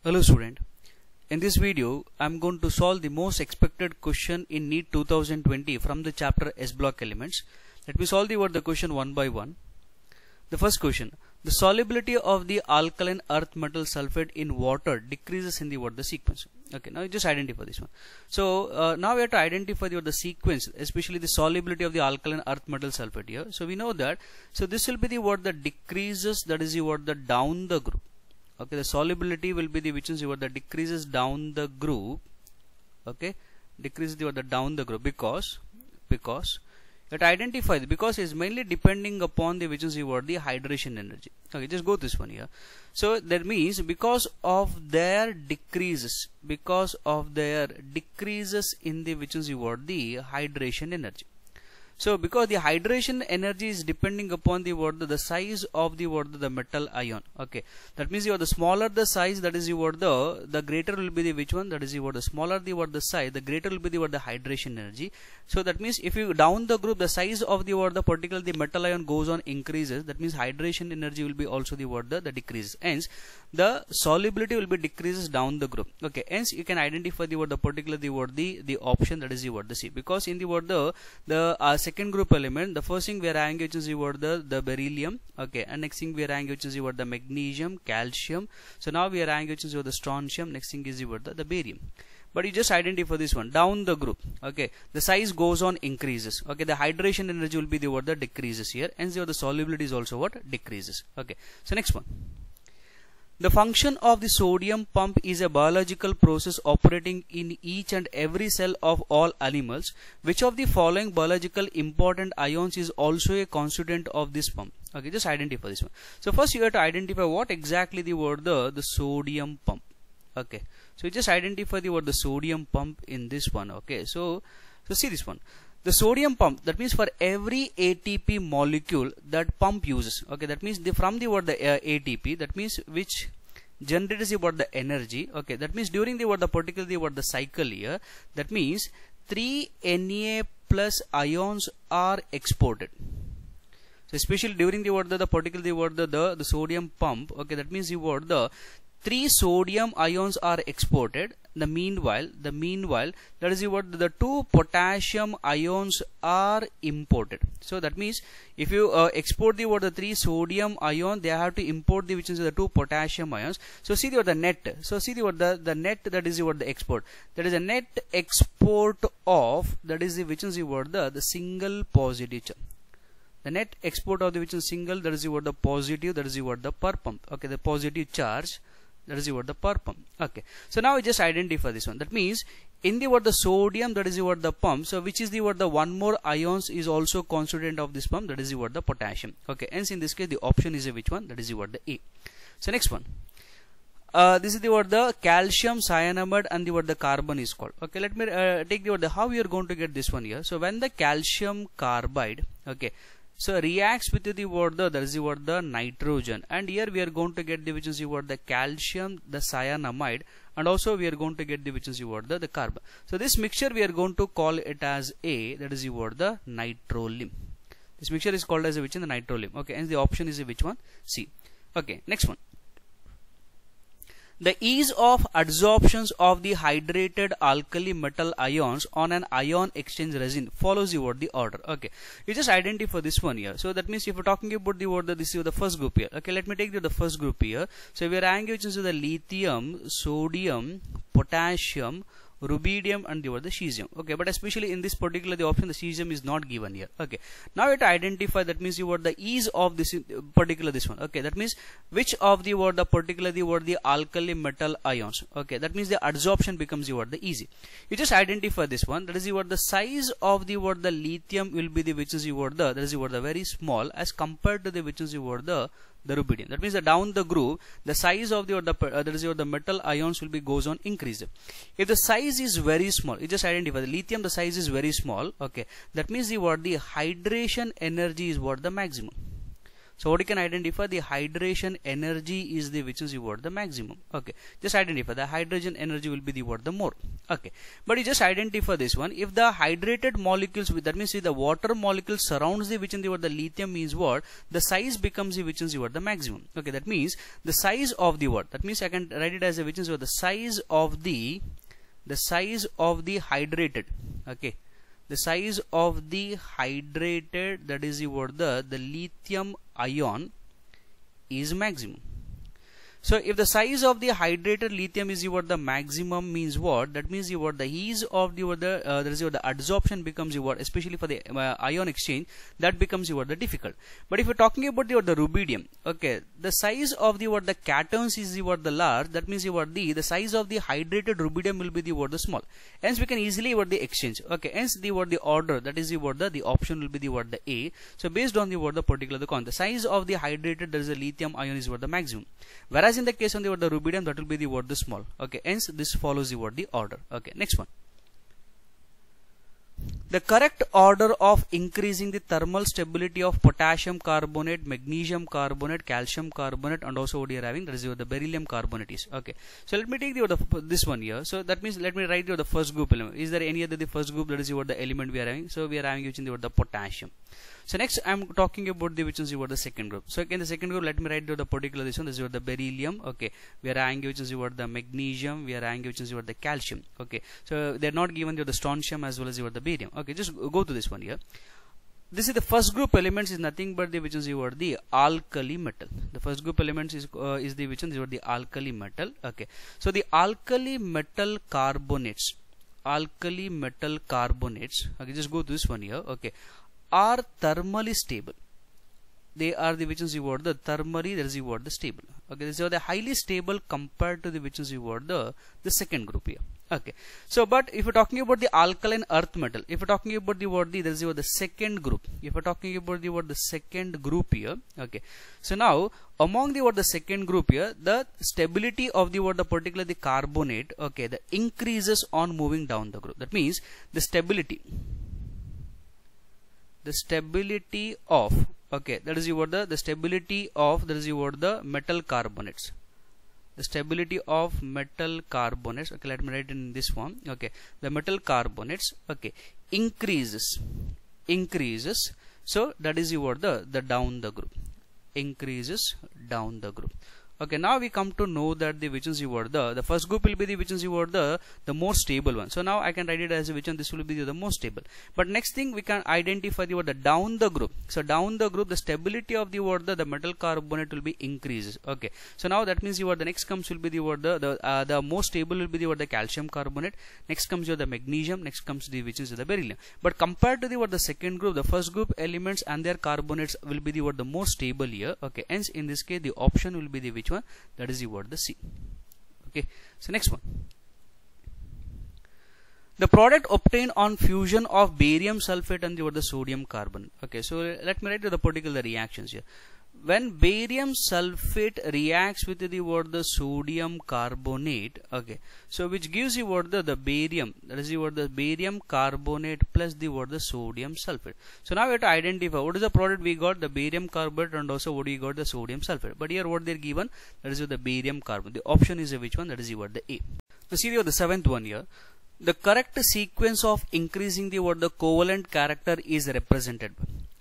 Hello student, in this video I am going to solve the most expected question in NEET 2020 from the chapter S block elements. Let me solve the question one by one. The first question, the solubility of the alkaline earth metal sulfate in water decreases in the sequence. Okay, now you just identify this one. So now we have to identify the sequence, especially the solubility of the alkaline earth metal sulfate here. So we know that, so this will be the that decreases, that is the down the group. Okay, the solubility will be the which is that decreases down the group. Okay, decreases the down the group because it identifies, because it's mainly depending upon the which is the hydration energy. Okay, just go this one here. So that means because of their decreases in the which is the hydration energy. So because the hydration energy is depending upon the size of the metal ion. Okay, that means the smaller the size, that is the greater will be the which one, that is the smaller the size, the greater will be the hydration energy. So that means if you down the group, the size of the particle the metal ion goes on increases, that means hydration energy will be also the decreases. Hence the solubility will be decreases down the group. Okay, hence you can identify the particular the option, that is the C, because in the second group element, the first thing we are having which is the beryllium. Okay, and next thing we are having which is the magnesium, calcium. So now we are having which is the strontium. Next thing is the barium. But you just identify this one down the group. Okay, the size goes on increases. Okay, the hydration energy will be the decreases here, and the solubility is also decreases. Okay, so next one. The function of the sodium pump is a biological process operating in each and every cell of all animals. Which of the following biological important ions is also a constituent of this pump? Okay, just identify this one. So first you have to identify what exactly the sodium pump. Okay, so you just identify the sodium pump in this one. Okay, so see this one. The sodium pump, that means for every ATP molecule that pump uses. Okay, that means from the ATP, that means which generates the energy. Okay, that means during the particular the cycle here, that means 3 Na plus ions are exported. So especially during the particular the sodium pump. Okay, that means the 3 sodium ions are exported. The meanwhile that is the 2 potassium ions are imported. So that means if you export the 3 sodium ion, they have to import the which is the 2 potassium ions. So see the net. So see the net, that is the export. That is a net export of, that is the which is the single positive charge. The net export of the which is single, that is the positive, that is the per pump. Okay, the positive charge, that is the per pump. Okay, so now we just identify this one. That means in the sodium, that is the pump. So which is the one more ions is also constituent of this pump, that is the potassium. Okay, hence in this case the option is which one, that is the A. So next one, this is the calcium cyanamide and the carbon is called. Okay, let me take the how we are going to get this one here. So when the calcium carbide, okay, so reacts with the that is the nitrogen, and here we are going to get the which is the calcium, the cyanamide, and also we are going to get the which is the carbon. So this mixture we are going to call it as A, that is the nitrolim. This mixture is called as which in the nitrolim. Okay, and the option is which one? C. Okay, next one. The ease of adsorptions of the hydrated alkali metal ions on an ion exchange resin follows the order. Okay, you just identify this one here. So that means if you're talking about the this is the first group here. Okay, let me take the first group here. So we are having which is the lithium, sodium, potassium, rubidium, and the cesium. Okay, but especially in this particular the option, the cesium is not given here. Okay, now you have to identify, that means the ease of this particular this one. Okay, that means which of the particular the alkali metal ions. Okay, that means the adsorption becomes the easy. You just identify this one, that is the size of the lithium will be the which is that is the very small as compared to the which is the rubidium. That means that down the group, the size of that is the metal ions will be goes on increase. If the size is very small, you just identify the lithium, the size is very small. Okay, that means the hydration energy is the maximum. So what you can identify, the hydration energy is the which is the maximum. Okay, just identify the hydrogen energy will be the more. Okay, but you just identify this one. If the hydrated molecules, that means if the water molecule surrounds the which in the lithium means what, the size becomes the which is the maximum. Okay, that means the size of the what, that means I can write it as a which is the size of the hydrated. Okay, the size of the hydrated, that is the lithium ion is maximum. So if the size of the hydrated lithium is the maximum means what, that means the ease of the adsorption becomes especially for the ion exchange, that becomes the difficult. But if you're talking about the rubidium, okay, the size of the cations is the large, that means the size of the hydrated rubidium will be the small. Hence we can easily the exchange. Okay, hence the order, that is the option will be the A. So based on the particular the size of the hydrated, there is a lithium ion is the maximum, whereas in the case on the rubidium, that will be the small. Okay, hence this follows the order. Okay, next one. The correct order of increasing the thermal stability of potassium carbonate, magnesium carbonate, calcium carbonate, and also what you are having, that is the beryllium carbonate is. Okay, so let me take this one here. So that means let me write the first group element. Is there any other the first group, that is the element we are having? So we are having using the potassium. So next I am talking about the which is the second group. So in the second group, let me write the particular this one. This is the beryllium. Okay, we are having which is the magnesium. We are having which is the calcium. Okay, so they are not given the strontium as well as the barium. Okay, just go to this one here. This is the first group elements is nothing but the which is the alkali metal. The first group elements is the which is the alkali metal. Okay, so the alkali metal carbonates. Okay, just go to this one here. Okay, are thermally stable. They are the which is the thermally, that is the stable. Okay, this is the highly stable compared to the which is the second group here. Okay, so but if you're talking about the alkaline earth metal, if you're talking about there is the second group. If you're talking about the second group here, okay, so now among the second group here, the stability of the particular the carbonate, okay, the increases on moving down the group. That means the stability of, okay, that is the stability of, that is the metal carbonates. The stability of metal carbonates, okay, let me write in this form. Okay, the metal carbonates, okay, increases. So that is the down the group, increases down the group. Okay, now we come to know that the which is the first group will be the which is the more stable one. So now I can write it as which one, this will be the most stable. But next thing we can identify the down the group. So down the group, the stability of the metal carbonate will be increases. Okay, so now that means the next comes will be the most stable will be the calcium carbonate. Next comes the magnesium. Next comes the which is the beryllium. But compared to the second group, the first group elements and their carbonates will be the more stable here. Okay, hence in this case the option will be the which one, that is the C. Okay, so next one. The product obtained on fusion of barium sulfate and the sodium carbon. Okay, so let me write the particular reactions here. When barium sulfate reacts with the sodium carbonate, okay, so which gives you the barium, that is the barium carbonate plus the sodium sulfate. So now we have to identify what is the product we got, the barium carbonate, and also what we got, the sodium sulfate. But here what they are given, that is the barium carbonate. The option is which one, that is the A. So see the seventh one here. The correct sequence of increasing the covalent character is represented.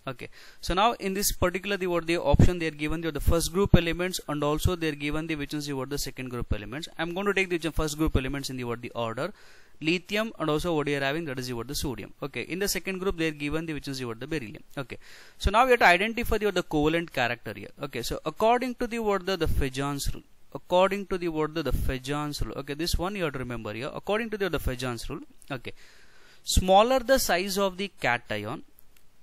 Okay, so now in this particular the option they are given the first group elements, and also they are given the which is the second group elements. I am going to take the first group elements in the order, lithium, and also what you are having, that is the sodium. Okay, in the second group they are given the which is the beryllium. Okay, so now we have to identify the covalent character here. Okay, so according to the Fajans rule, according to the Fajans rule, okay, this one you have to remember here. According to the Fajans rule, okay, smaller the size of the cation,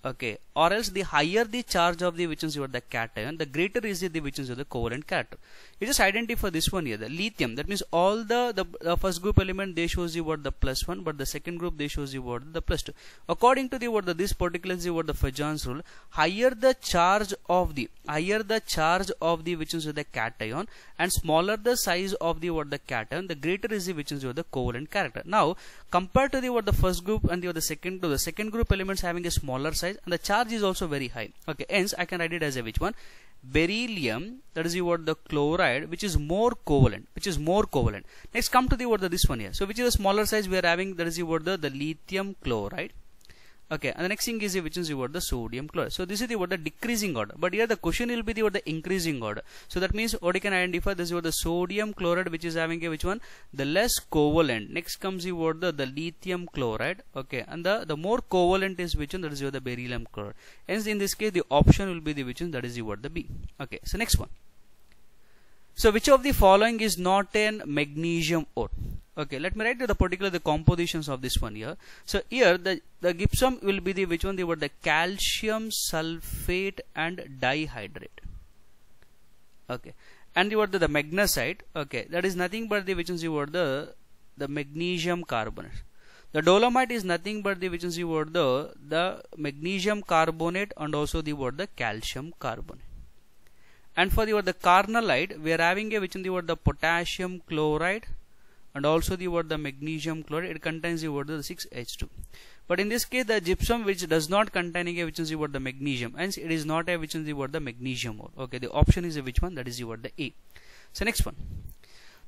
okay, or else the higher the charge of the which is the cation, the greater is the which is the covalent character. You just identify this one here, the lithium. That means all the first group element they shows you the +1, but the second group they shows you the +2. According to the this particular is the Fajans rule, higher the charge of the which is the cation, and smaller the size of the cation, the greater is the which is the covalent character. Now compared to the first group and the second group elements having a smaller size, and the charge is also very high. Okay, hence I can write it as a which one, beryllium, that is the word the chloride, which is more covalent, Next come to the word this one here. So which is the smaller size we are having, that is the word the lithium chloride. Okay, and the next thing is which is the word the sodium chloride. So this is the word the decreasing order, but here the question will be the word the increasing order. So that means what you can identify, this is word the sodium chloride, which is having a which one, the less covalent. Next comes the word the lithium chloride. Okay, and the more covalent is which one, that is the beryllium chloride. Hence in this case the option will be the which one, that is the word the B. Okay, so next one. So which of the following is not an magnesium ore? Okay, let me write the particular the compositions of this one here. So here the gypsum will be the which one, the word the calcium sulfate and dihydrate. Okay, and the word the magnesite. Okay, that is nothing but the which is the word the magnesium carbonate. The dolomite is nothing but the which is the word the magnesium carbonate and also the word the calcium carbonate. And for the word the carnallite, we are having a which in the word the potassium chloride and also the word the magnesium chloride. It contains the word the 6H2. But in this case the gypsum which does not contain a which is the word the magnesium, hence it is not a which is the word the magnesium ore. Okay, the option is a which one, that is the word the A. So next one.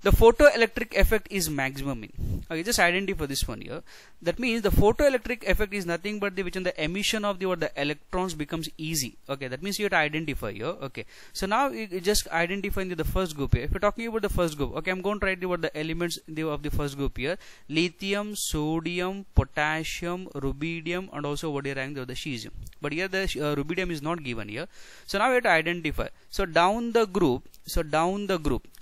The photoelectric effect is maximum in. Okay, just identify this one here. That means the photoelectric effect is nothing but the which in the emission of the electrons becomes easy. Okay, that means you have to identify here. Okay, so now you just identify the first group here. If you're talking about the first group, okay, I'm going to write the elements of the first group here: lithium, sodium, potassium, rubidium, and also what you're having the cesium. But here the rubidium is not given here. So now we have to identify. So down the group.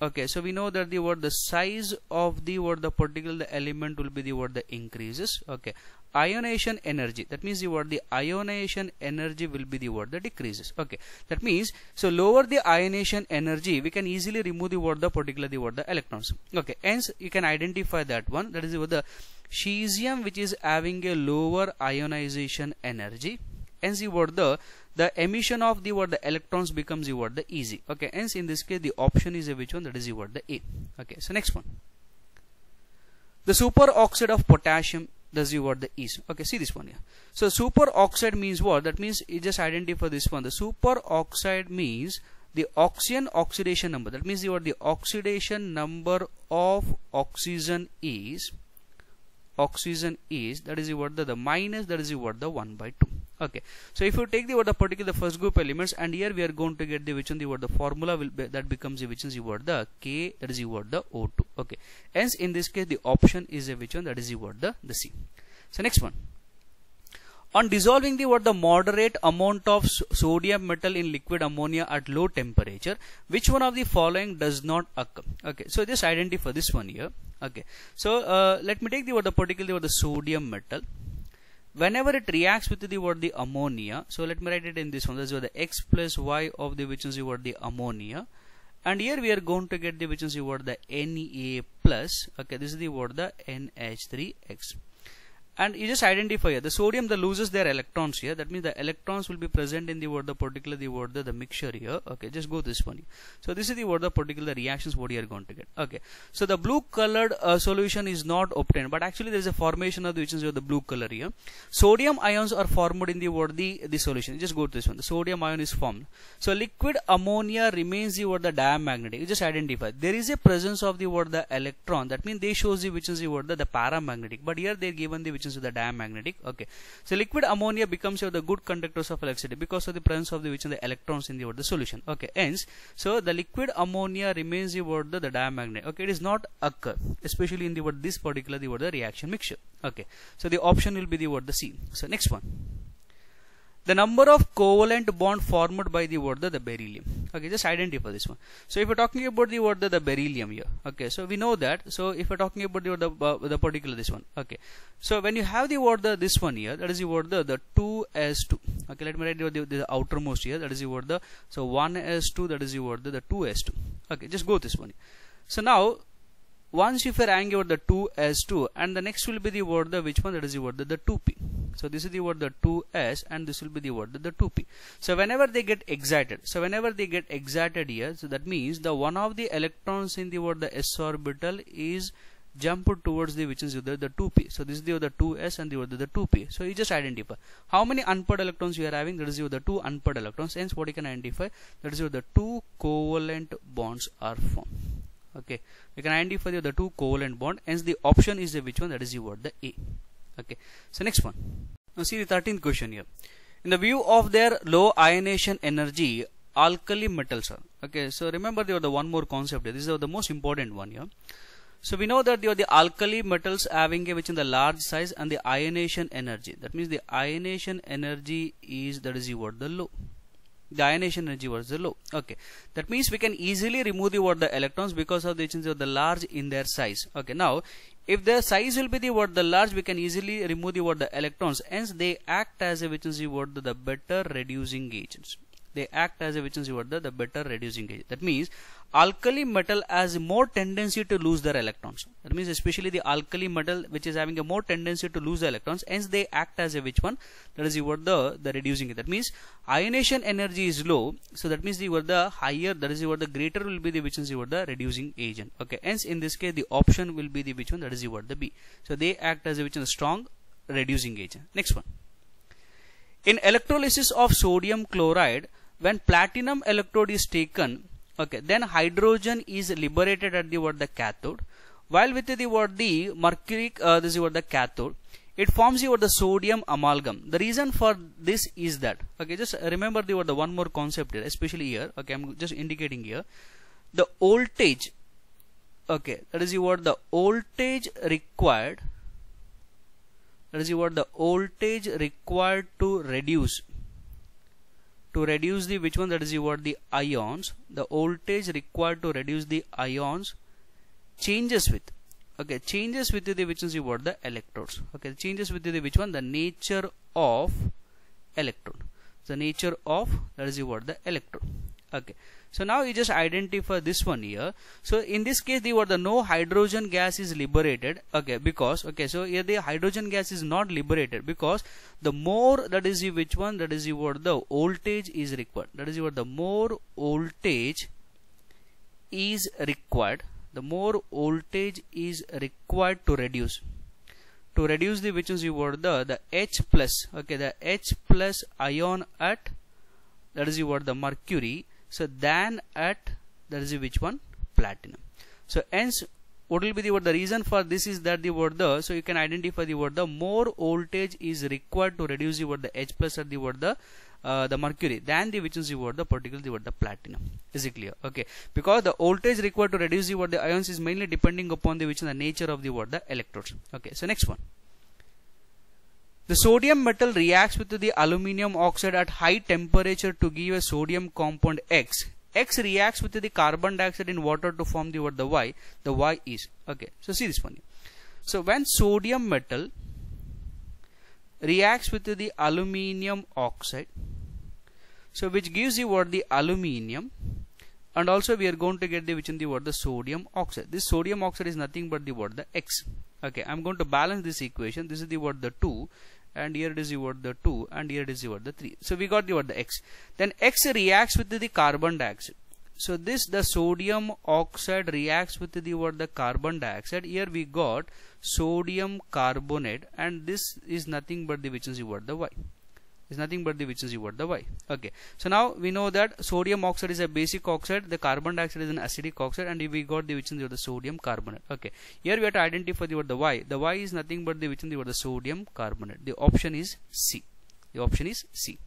Okay, so we know that the size of the particular element will be the increases. Okay, ionization energy, that means the ionization energy will be the decreases. Okay, that means so lower the ionization energy, we can easily remove the particular the electrons. Okay, hence you can identify that one, that is the cesium, which is having a lower ionization energy. Hence the emission of the electrons becomes the easy. Okay, hence in this case the option is which one, that is the A. Okay, so next one. The superoxide of potassium, that's the is. Okay, see this one here. So superoxide means what? That means you just identify this one. The superoxide means the oxidation number. That means the oxidation number of oxygen is that is the minus, that is the 1/2. Okay, so if you take the particular first group elements, and here we are going to get the which one, the formula will be, that becomes the which is the K, that is the O2. Okay, hence in this case the option is a which one, that is the C. So next one. On dissolving the moderate amount of sodium metal in liquid ammonia at low temperature, which one of the following does not occur? Okay, so just identify this one here. Okay, so let me take the particular the sodium metal. Whenever it reacts with the ammonia, so let me write it in this one. That's the X plus Y of the which is the ammonia, and here we are going to get the which is the Na plus. Okay, this is the NH3X. And you just identify here the sodium that loses their electrons here. That means the electrons will be present in the particular the mixture here. Okay, just go this one. So this is the particular reactions what you are going to get. Okay, so the blue colored solution is not obtained, but actually there is a formation of which is the blue color here. Sodium ions are formed in the solution. Just go to this one. The sodium ion is formed. So liquid ammonia remains the diamagnetic. You just identify there is a presence of the electron. That means they shows the which is the paramagnetic. But here they are given the which is the diamagnetic. Okay, so liquid ammonia becomes the good conductors of electricity because of the presence of the which is the electrons in the solution. Okay, hence so the liquid ammonia remains the diamagnetic. Okay, it is not occur especially in this particular the reaction mixture. Okay, so the option will be the C. So next one. The number of covalent bond formed by the beryllium. Okay, just identify this one. So if you're talking about the beryllium here, okay, so we know that. So if you're talking about the particular this one, okay, so when you have the this one here, that is the 2s2. Okay, let me write the outermost here. That is the so 1s2. That is the 2s2. Okay, just go this one. So now once if you're angry about the 2s2, and the next will be the which one, that is the 2p. So this is the 2s, and this will be the 2p. So whenever they get excited, here, so that means the one of the electrons in the s orbital is jump towards the which is the 2p. So this is the 2s and the 2p. So you just identify how many unpaired electrons you are having. That is the 2 unpaired electrons. Hence what you can identify, that is the 2 covalent bonds are formed. Okay, you can identify the 2 covalent bond. Hence the option is the which one, that is the A. Okay, so next one. Now see the 13th question here. In the view of their low ionization energy, alkali metals are, okay, so remember the one more concept here. This is the most important one here. So we know that the alkali metals having a which in the large size and the ionization energy. That means the ionization energy is, that is the low. The ionization energy was the low. Okay, that means we can easily remove the electrons because of the large in their size. Okay, now if their size will be the large, we can easily remove the electrons. Hence they act as a which is the better reducing agents. They act as a which is the better reducing agent. That means alkali metal has more tendency to lose their electrons. That means especially the alkali metal which is having a more tendency to lose the electrons. Hence they act as a which one, that is the reducing agent. That means ionization energy is low. So that means the higher, that is the greater will be the which is the reducing agent. Okay. Hence in this case the option will be the which one, that is the B. So they act as a which is a strong reducing agent. Next one. In electrolysis of sodium chloride, when platinum electrode is taken, okay, then hydrogen is liberated at the cathode, while with the mercury, this is the cathode, it forms the sodium amalgam. The reason for this is that, okay, just remember the one more concept here, especially here. Okay, I'm just indicating here the voltage. Okay, that is the voltage required. That is the voltage required to reduce the which one, that is the ions. The voltage required to reduce the ions changes with, okay, changes with the which is the electrodes. Okay, changes with the which one, the nature of electrode. The nature of, that is the electrode. Okay, so now you just identify this one here. So in this case the no hydrogen gas is liberated. Okay, because, okay, so here the hydrogen gas is not liberated because the more, that is the which one, that is the voltage is required. That is the more voltage is required. The more voltage is required to reduce the which is the H plus, okay, the H plus ion at, that is the mercury. So than at, that is which one, platinum. So hence what will be the reason for this is that so you can identify the more voltage is required to reduce the H plus at the mercury than the which is particularly the platinum. Is it clear? Okay, because the voltage required to reduce the ions is mainly depending upon the which is the nature of the electrodes. Okay, so next one. The sodium metal reacts with the aluminium oxide at high temperature to give a sodium compound X. X reacts with the carbon dioxide in water to form the Y. The Y is, okay, so see this one. So when sodium metal reacts with the aluminium oxide, so which gives you the aluminium, and also we are going to get the which in the sodium oxide. This sodium oxide is nothing but the X. Okay, I'm going to balance this equation. This is the 2, and here it is the 2, and here it is the 3. So we got the X. Then X reacts with the carbon dioxide. So this, the sodium oxide reacts with the carbon dioxide. Here we got sodium carbonate, and this is nothing but the which is the Y. Is nothing but the which is the Y. Okay, so now we know that sodium oxide is a basic oxide, the carbon dioxide is an acidic oxide, and we got the which is the sodium carbonate. Okay, here we have to identify the Y. The Y is nothing but the which is the sodium carbonate. The option is C. The option is C.